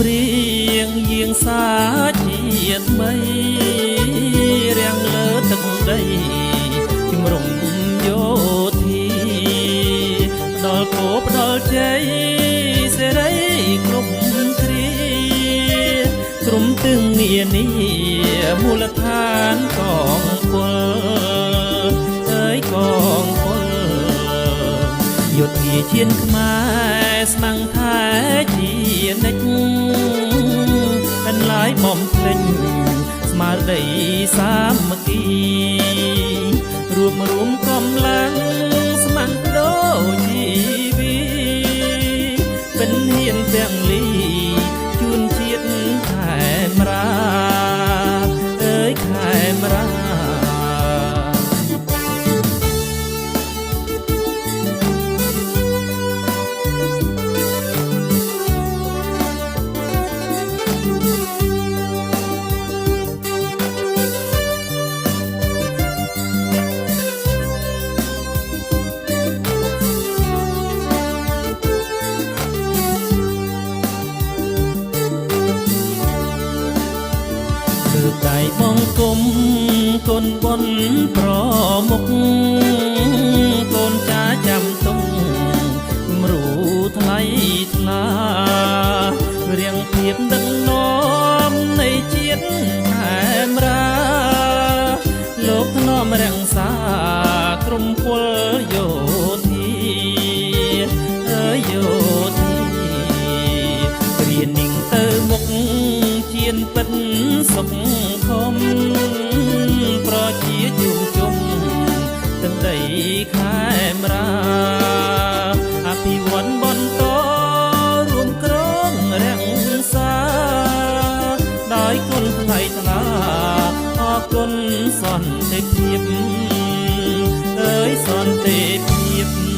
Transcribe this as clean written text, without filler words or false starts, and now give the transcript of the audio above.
ព្រៀងយាងសាជាតិមីរាំងលើទឹកដីជំរុំយោធាដល់គោផ្ដល់ជ័យសេរីគ្រប់គ្រាក្រុមទឹងនានាមូលដ្ឋានកងពលអើយកងពលយុទ្ធាជាតិខ្មែរស្មាំងថែជានិច្ចអន្លាយបំភ្លេចស្មារតីសាមគ្គីរួមកម្លាំងស្មាំងដូរជីវីពិនហ៊ានទាំងលីជួនជាតិខេមរាអើយខេមរាដៃបងគុំកូនបុនប្រមុខកូនចាចាំទុំរੂថ្លៃថ្លារៀងភាពដឹកនាំនៃជាតិខេមរាលោកធ្នមរក្សាក្រុមពលយោធាអើយយោធារៀននឹងទៅមុខជាពិតសុខខំប្រជាជុំទឹកដីខេមរាអភិវឌ្ឍបន្តរួមគ្រងរក្សាដោយគុណថ្លៃថ្លាអរគុណសន្តិភាពអើយសន្តិភាព